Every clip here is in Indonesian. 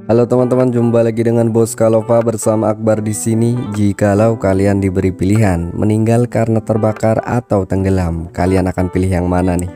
Halo teman-teman, jumpa lagi dengan Bos Kalova bersama Akbar di sini. Jikalau kalian diberi pilihan meninggal karena terbakar atau tenggelam, kalian akan pilih yang mana nih?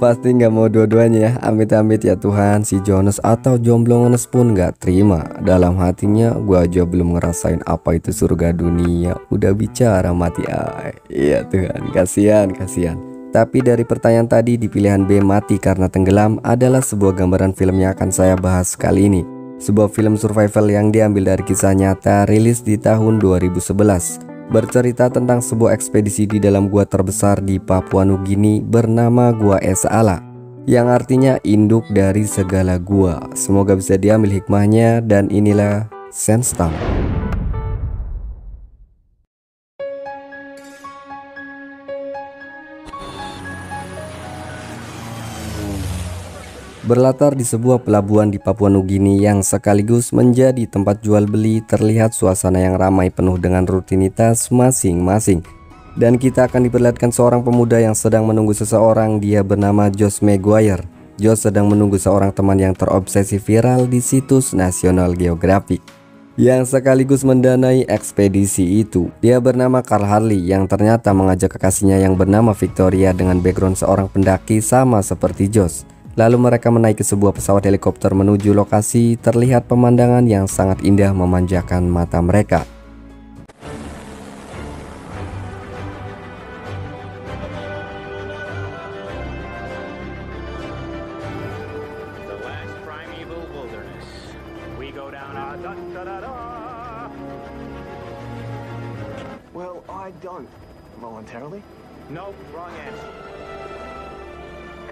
Pasti nggak mau dua-duanya ya. Amit-amit ya Tuhan, si Jonas atau jomblo ngenes pun nggak terima. Dalam hatinya, gua aja belum ngerasain apa itu surga dunia, udah bicara mati ay. Iya Tuhan, kasihan. Tapi dari pertanyaan tadi, di pilihan B, mati karena tenggelam, adalah sebuah gambaran film yang akan saya bahas kali ini. Sebuah film survival yang diambil dari kisah nyata, rilis di tahun 2011. Bercerita tentang sebuah ekspedisi di dalam gua terbesar di Papua Nugini bernama Gua Esala, yang artinya induk dari segala gua. Semoga bisa diambil hikmahnya, dan inilah Sandstorm. Berlatar di sebuah pelabuhan di Papua Nugini yang sekaligus menjadi tempat jual beli, terlihat suasana yang ramai penuh dengan rutinitas masing-masing. Dan kita akan diperlihatkan seorang pemuda yang sedang menunggu seseorang. Dia bernama Josh Maguire. Josh sedang menunggu seorang teman yang terobsesi viral di situs National Geographic, yang sekaligus mendanai ekspedisi itu. Dia bernama Carl Harley, yang ternyata mengajak kekasihnya yang bernama Victoria dengan background seorang pendaki sama seperti Josh. Lalu mereka menaiki sebuah pesawat helikopter menuju lokasi. Terlihat pemandangan yang sangat indah memanjakan mata mereka. Well, I don't voluntarily. No, wrong answer.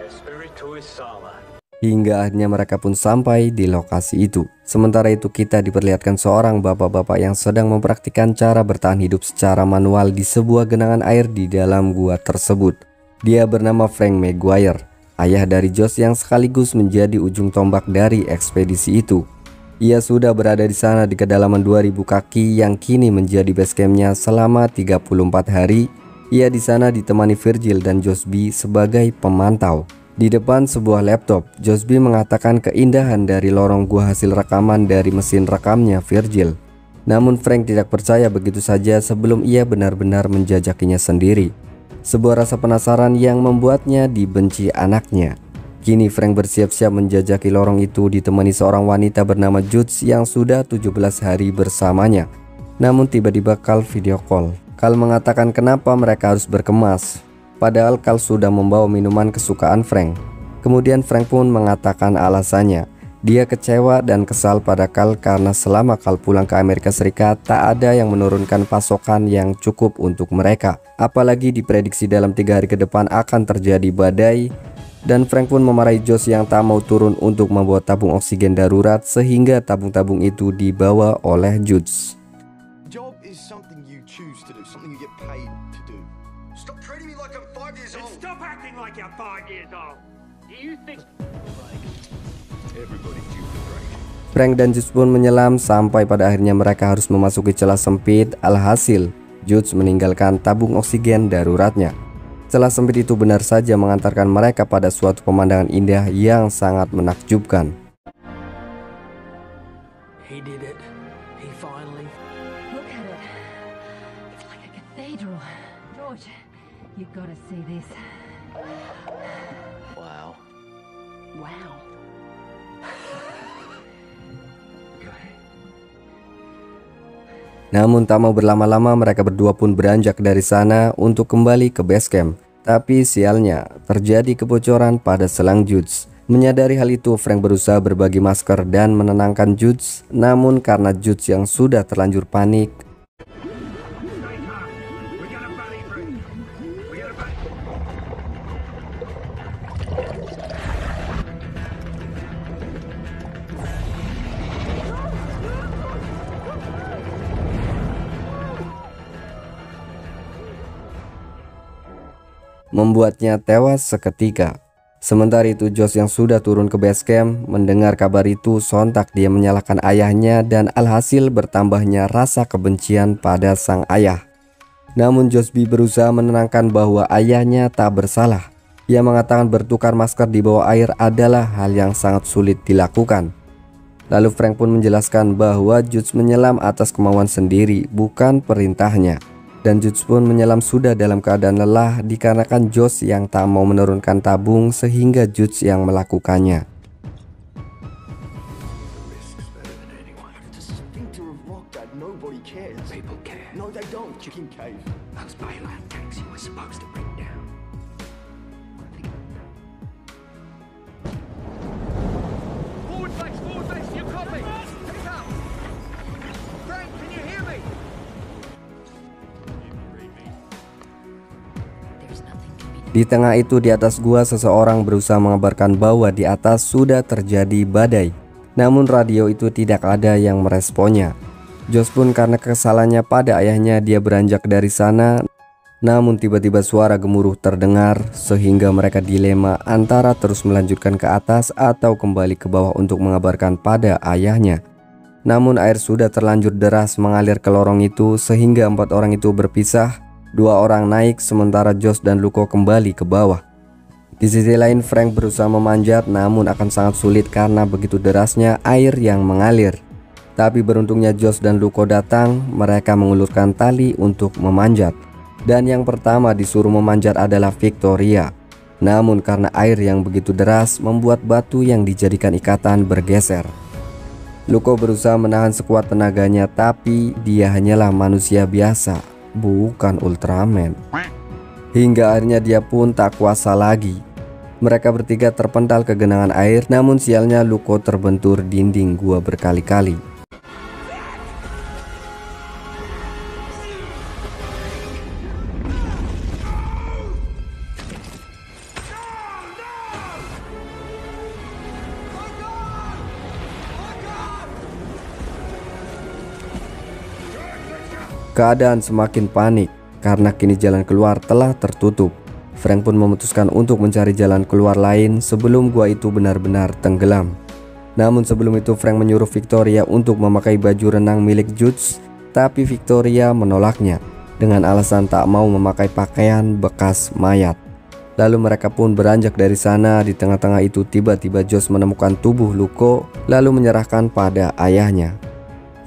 Espiritu Sala. Hingga akhirnya mereka pun sampai di lokasi itu. Sementara itu kita diperlihatkan seorang bapak-bapak yang sedang mempraktikkan cara bertahan hidup secara manual di sebuah genangan air di dalam gua tersebut. Dia bernama Frank Maguire, ayah dari Josh yang sekaligus menjadi ujung tombak dari ekspedisi itu. Ia sudah berada di sana di kedalaman 2000 kaki yang kini menjadi base campnya selama 34 hari. Ia di sana ditemani Virgil dan Josh B sebagai pemantau. Di depan sebuah laptop, Josh B mengatakan keindahan dari lorong gua hasil rekaman dari mesin rekamnya Virgil. Namun Frank tidak percaya begitu saja sebelum ia benar-benar menjajakinya sendiri. Sebuah rasa penasaran yang membuatnya dibenci anaknya. Kini Frank bersiap-siap menjajaki lorong itu ditemani seorang wanita bernama Judes yang sudah 17 hari bersamanya. Namun tiba-tiba Carl video call. Carl mengatakan kenapa mereka harus berkemas, padahal Carl sudah membawa minuman kesukaan Frank. Kemudian Frank pun mengatakan alasannya. Dia kecewa dan kesal pada Carl karena selama Carl pulang ke Amerika Serikat tak ada yang menurunkan pasokan yang cukup untuk mereka. Apalagi diprediksi dalam 3 hari ke depan akan terjadi badai. Dan Frank pun memarahi Josh yang tak mau turun untuk membawa tabung oksigen darurat, sehingga tabung-tabung itu dibawa oleh Judes. Job is something you choose to do, something you get paid to do. Stop treating me like I'm 5 years old. Stop acting like you're 5 years old. Do you think Everybody's due for break. Frank dan Judes pun menyelam sampai pada akhirnya mereka harus memasuki celah sempit. Alhasil, Judes meninggalkan tabung oksigen daruratnya. Celah sempit itu benar saja mengantarkan mereka pada suatu pemandangan indah yang sangat menakjubkan. He did it. He finally. Look at it. It's like a cathedral. George, you've got to see this. Wow. Wow. Namun tak mau berlama-lama, mereka berdua pun beranjak dari sana untuk kembali ke base camp. Tapi sialnya, terjadi kebocoran pada selang Judes. Menyadari hal itu, Frank berusaha berbagi masker dan menenangkan Judes. Namun karena Judes yang sudah terlanjur panik, membuatnya tewas seketika. Sementara itu Josh yang sudah turun ke base camp mendengar kabar itu, sontak dia menyalahkan ayahnya dan alhasil bertambahnya rasa kebencian pada sang ayah. Namun Josh B berusaha menenangkan bahwa ayahnya tak bersalah. Ia mengatakan bertukar masker di bawah air adalah hal yang sangat sulit dilakukan. Lalu Frank pun menjelaskan bahwa Judge menyelam atas kemauan sendiri, bukan perintahnya. Dan Judge pun menyelam sudah dalam keadaan lelah dikarenakan Josh yang tak mau menurunkan tabung sehingga Judge yang melakukannya. It's a sphincter of rock, Dad. Nobody cares. People care. No, they don't. Chicken cave. Those Bayland tanks you were supposed to bring down. Forward base, you copy? Pick up! Frank, can you hear me? There's nothing to be Di tengah itu di atas gua seseorang berusaha mengabarkan bahwa di atas sudah terjadi badai. Namun radio itu tidak ada yang meresponnya. Josh pun karena kekesalannya pada ayahnya dia beranjak dari sana. Namun tiba-tiba suara gemuruh terdengar sehingga mereka dilema antara terus melanjutkan ke atas atau kembali ke bawah untuk mengabarkan pada ayahnya. Namun air sudah terlanjur deras mengalir ke lorong itu sehingga 4 orang itu berpisah. 2 orang naik sementara Josh dan Luko kembali ke bawah. Di sisi lain Frank berusaha memanjat namun akan sangat sulit karena begitu derasnya air yang mengalir. Tapi beruntungnya Josh dan Luko datang, mereka mengulurkan tali untuk memanjat. Dan yang pertama disuruh memanjat adalah Victoria. Namun karena air yang begitu deras membuat batu yang dijadikan ikatan bergeser. Luko berusaha menahan sekuat tenaganya tapi dia hanyalah manusia biasa, bukan Ultraman. Hingga akhirnya dia pun tak kuasa lagi. Mereka bertiga terpental ke genangan air, namun sialnya Luko terbentur dinding gua berkali-kali. Keadaan semakin panik karena kini jalan keluar telah tertutup. Frank pun memutuskan untuk mencari jalan keluar lain sebelum gua itu benar-benar tenggelam. Namun sebelum itu Frank menyuruh Victoria untuk memakai baju renang milik Judge, tapi Victoria menolaknya dengan alasan tak mau memakai pakaian bekas mayat. Lalu mereka pun beranjak dari sana. Di tengah-tengah itu tiba-tiba Josh menemukan tubuh Luko lalu menyerahkan pada ayahnya.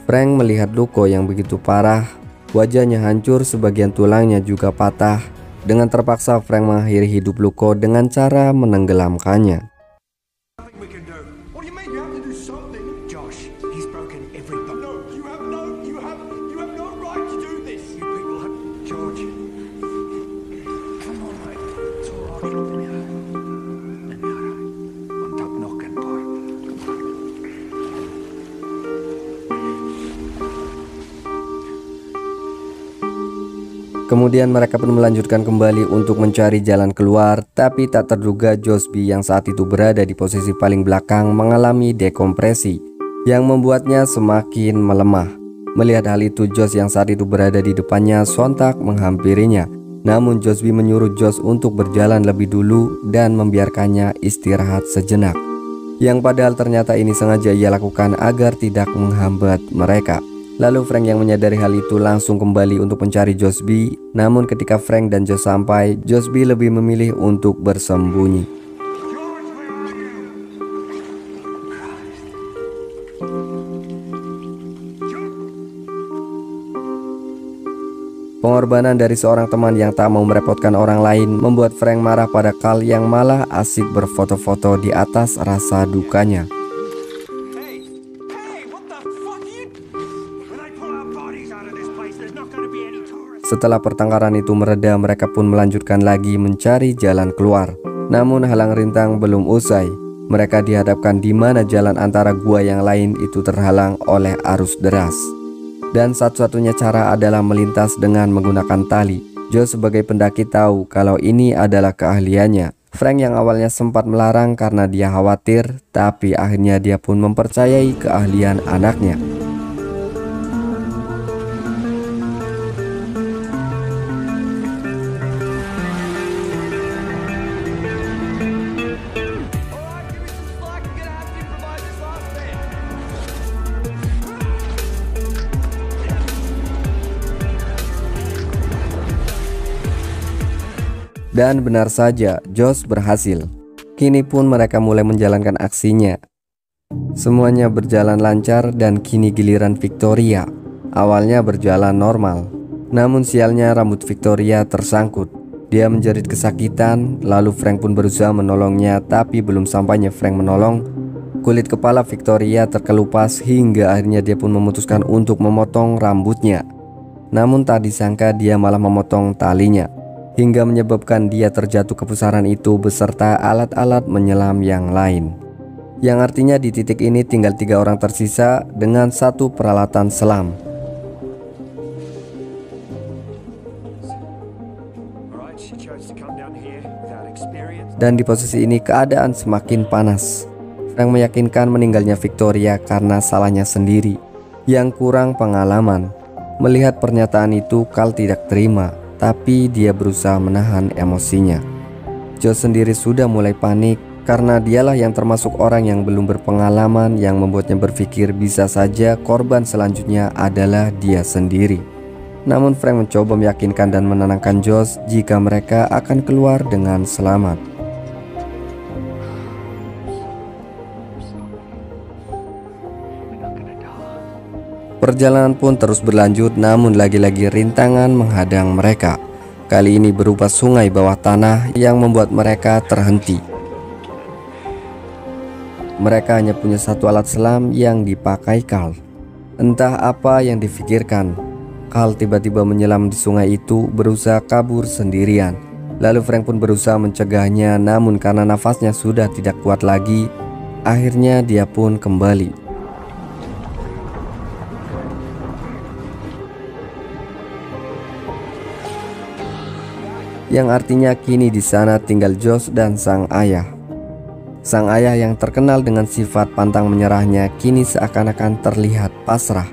Frank melihat Luko yang begitu parah, wajahnya hancur, sebagian tulangnya juga patah. Dengan terpaksa Frank mengakhiri hidup Luko dengan cara menenggelamkannya. Nothing we can do. What do you mean? You have to do something. Josh, he's broken every bone. No, you have no right to do this. You people have... George. Come on, mate. It's all right. Let me out. Stop knocking, boy. Kemudian mereka pun melanjutkan kembali untuk mencari jalan keluar, tapi tak terduga Josby yang saat itu berada di posisi paling belakang mengalami dekompresi yang membuatnya semakin melemah. Melihat hal itu, Josh yang saat itu berada di depannya sontak menghampirinya. Namun Josby menyuruh Josh untuk berjalan lebih dulu dan membiarkannya istirahat sejenak, yang padahal ternyata ini sengaja ia lakukan agar tidak menghambat mereka. Lalu Frank yang menyadari hal itu langsung kembali untuk mencari Josby. Namun ketika Frank dan Josh sampai, Josby lebih memilih untuk bersembunyi. Pengorbanan dari seorang teman yang tak mau merepotkan orang lain membuat Frank marah pada Carl yang malah asik berfoto-foto di atas rasa dukanya. Setelah pertengkaran itu mereda, mereka pun melanjutkan lagi mencari jalan keluar. Namun halang rintang belum usai. Mereka dihadapkan di mana jalan antara gua yang lain itu terhalang oleh arus deras. Dan satu-satunya cara adalah melintas dengan menggunakan tali. Joe sebagai pendaki tahu kalau ini adalah keahliannya. Frank yang awalnya sempat melarang karena dia khawatir, tapi akhirnya dia pun mempercayai keahlian anaknya. Dan benar saja, Josh berhasil. Kini pun mereka mulai menjalankan aksinya. Semuanya berjalan lancar dan kini giliran Victoria. Awalnya berjalan normal, namun sialnya rambut Victoria tersangkut. Dia menjerit kesakitan, lalu Frank pun berusaha menolongnya, tapi belum sampainya Frank menolong, kulit kepala Victoria terkelupas hingga akhirnya dia pun memutuskan untuk memotong rambutnya. Namun tak disangka dia malah memotong talinya, hingga menyebabkan dia terjatuh ke pusaran itu beserta alat-alat menyelam yang lain. Yang artinya di titik ini tinggal 3 orang tersisa dengan 1 peralatan selam. Dan di posisi ini keadaan semakin panas. Frank meyakinkan meninggalnya Victoria karena salahnya sendiri yang kurang pengalaman. Melihat pernyataan itu, Carl tidak terima, tapi dia berusaha menahan emosinya. Josh sendiri sudah mulai panik karena dialah yang termasuk orang yang belum berpengalaman, yang membuatnya berpikir bisa saja korban selanjutnya adalah dia sendiri. Namun Frank mencoba meyakinkan dan menenangkan Josh jika mereka akan keluar dengan selamat. Perjalanan pun terus berlanjut, namun lagi-lagi rintangan menghadang mereka. Kali ini berupa sungai bawah tanah yang membuat mereka terhenti. Mereka hanya punya 1 alat selam yang dipakai Carl. Entah apa yang difikirkan, Carl tiba-tiba menyelam di sungai itu, berusaha kabur sendirian. Lalu Frank pun berusaha mencegahnya, namun karena nafasnya sudah tidak kuat lagi, akhirnya dia pun kembali. Yang artinya kini di sana tinggal Josh dan sang ayah. Sang ayah yang terkenal dengan sifat pantang menyerahnya kini seakan-akan terlihat pasrah.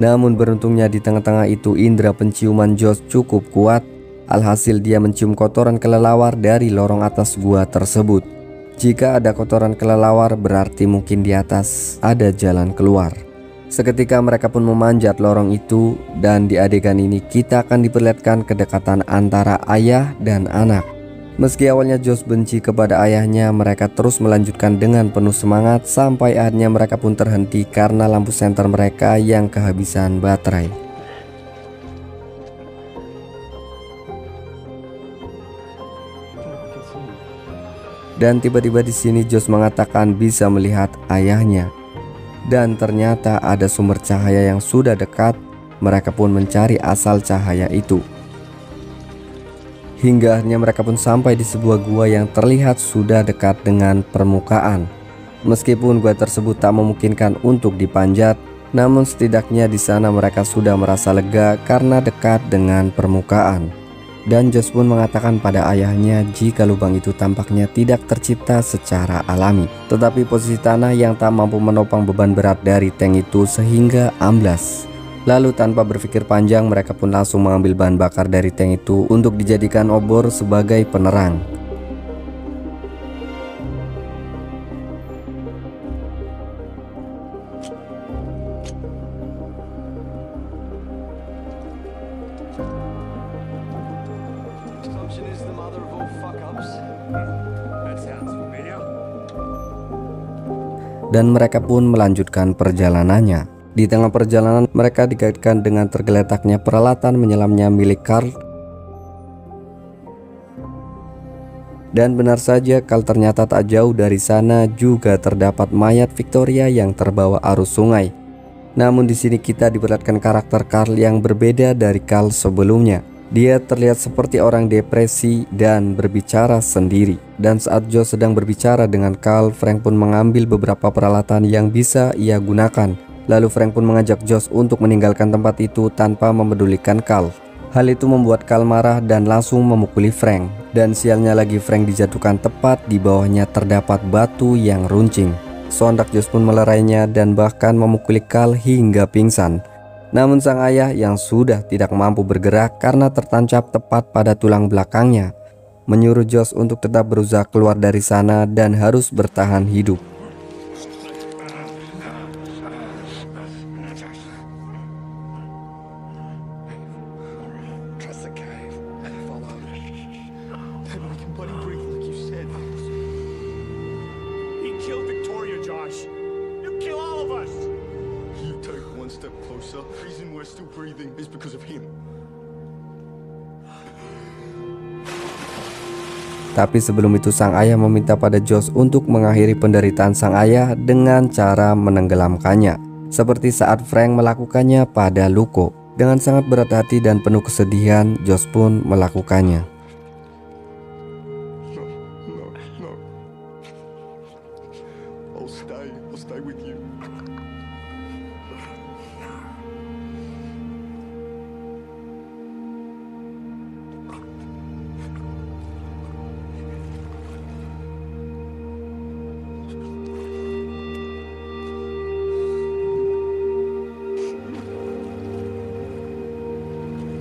Namun beruntungnya di tengah-tengah itu indera penciuman Josh cukup kuat. Alhasil dia mencium kotoran kelelawar dari lorong atas gua tersebut. Jika ada kotoran kelelawar berarti mungkin di atas ada jalan keluar. Seketika mereka pun memanjat lorong itu, dan di adegan ini kita akan diperlihatkan kedekatan antara ayah dan anak. Meski awalnya Josh benci kepada ayahnya, mereka terus melanjutkan dengan penuh semangat sampai akhirnya mereka pun terhenti karena lampu senter mereka yang kehabisan baterai. Dan tiba-tiba di sini Josh mengatakan bisa melihat ayahnya. Dan ternyata ada sumber cahaya yang sudah dekat. Mereka pun mencari asal cahaya itu. Hingga akhirnya mereka pun sampai di sebuah gua yang terlihat sudah dekat dengan permukaan. Meskipun gua tersebut tak memungkinkan untuk dipanjat, namun setidaknya di sana mereka sudah merasa lega karena dekat dengan permukaan. Dan Josh pun mengatakan pada ayahnya jika lubang itu tampaknya tidak tercipta secara alami, tetapi posisi tanah yang tak mampu menopang beban berat dari tank itu sehingga amblas. Lalu tanpa berpikir panjang mereka pun langsung mengambil bahan bakar dari tank itu untuk dijadikan obor sebagai penerang. Assumption is the mother of all fuck-ups. That sounds familiar. Dan mereka pun melanjutkan perjalanannya. Di tengah perjalanan mereka dikaitkan dengan tergeletaknya peralatan menyelamnya milik Carl. Dan benar saja, Carl ternyata tak jauh dari sana juga terdapat mayat Victoria yang terbawa arus sungai. Namun di sini kita diperlihatkan karakter Carl yang berbeda dari Carl sebelumnya. Dia terlihat seperti orang depresi dan berbicara sendiri. Dan saat Josh sedang berbicara dengan Carl, Frank pun mengambil beberapa peralatan yang bisa ia gunakan. Lalu Frank pun mengajak Josh untuk meninggalkan tempat itu tanpa memedulikan Carl. Hal itu membuat Carl marah dan langsung memukuli Frank. Dan sialnya lagi Frank dijatuhkan tepat di bawahnya terdapat batu yang runcing. Sontak Josh pun melerainya dan bahkan memukuli Carl hingga pingsan. Namun sang ayah yang sudah tidak mampu bergerak karena tertancap tepat pada tulang belakangnya, menyuruh Josh untuk tetap berusaha keluar dari sana dan harus bertahan hidup. Trust the cave. Follow. Maybe we can bloody breathe like you said. He killed Victoria, Josh. step closer. The reason we're still breathing is because of him. Tapi sebelum itu sang ayah meminta pada Josh untuk mengakhiri penderitaan sang ayah dengan cara menenggelamkannya, seperti saat Frank melakukannya pada Luko. Dengan sangat berat hati dan penuh kesedihan, Josh pun melakukannya. No. I'll stay with you.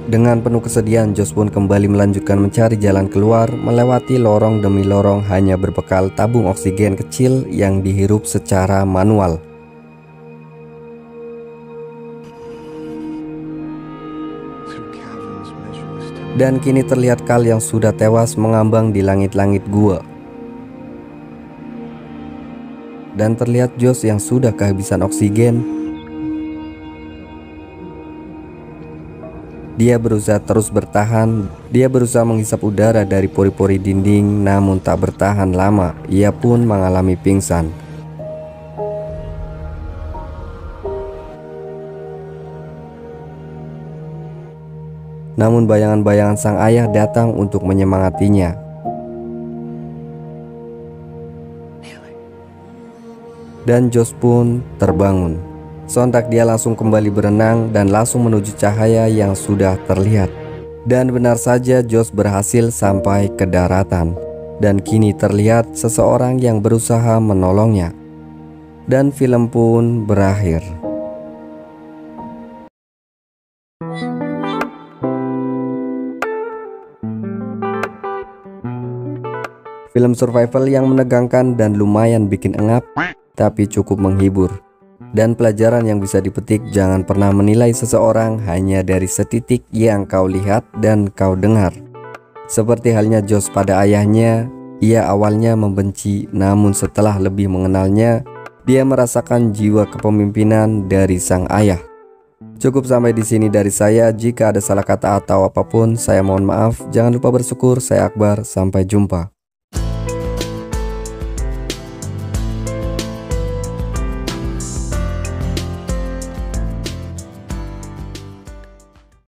Dengan penuh kesedihan, Josh pun kembali melanjutkan mencari jalan keluar, melewati lorong demi lorong hanya berbekal tabung oksigen kecil yang dihirup secara manual. Dan kini terlihat Carl yang sudah tewas mengambang di langit-langit gua. Dan terlihat Josh yang sudah kehabisan oksigen. Dia berusaha terus bertahan. Dia berusaha menghisap udara dari pori-pori dinding, namun tak bertahan lama. Ia pun mengalami pingsan. Namun bayangan-bayangan sang ayah datang untuk menyemangatinya. Dan Josh pun terbangun. Sontak dia langsung kembali berenang dan langsung menuju cahaya yang sudah terlihat. Dan benar saja Josh berhasil sampai ke daratan. Dan kini terlihat seseorang yang berusaha menolongnya. Dan film pun berakhir. Film survival yang menegangkan dan lumayan bikin engap, tapi cukup menghibur. Dan pelajaran yang bisa dipetik, jangan pernah menilai seseorang hanya dari setitik yang kau lihat dan kau dengar. Seperti halnya Josh pada ayahnya, ia awalnya membenci, namun setelah lebih mengenalnya, dia merasakan jiwa kepemimpinan dari sang ayah. Cukup sampai di sini dari saya. Jika ada salah kata atau apapun, saya mohon maaf. Jangan lupa bersyukur. Saya Akbar, sampai jumpa.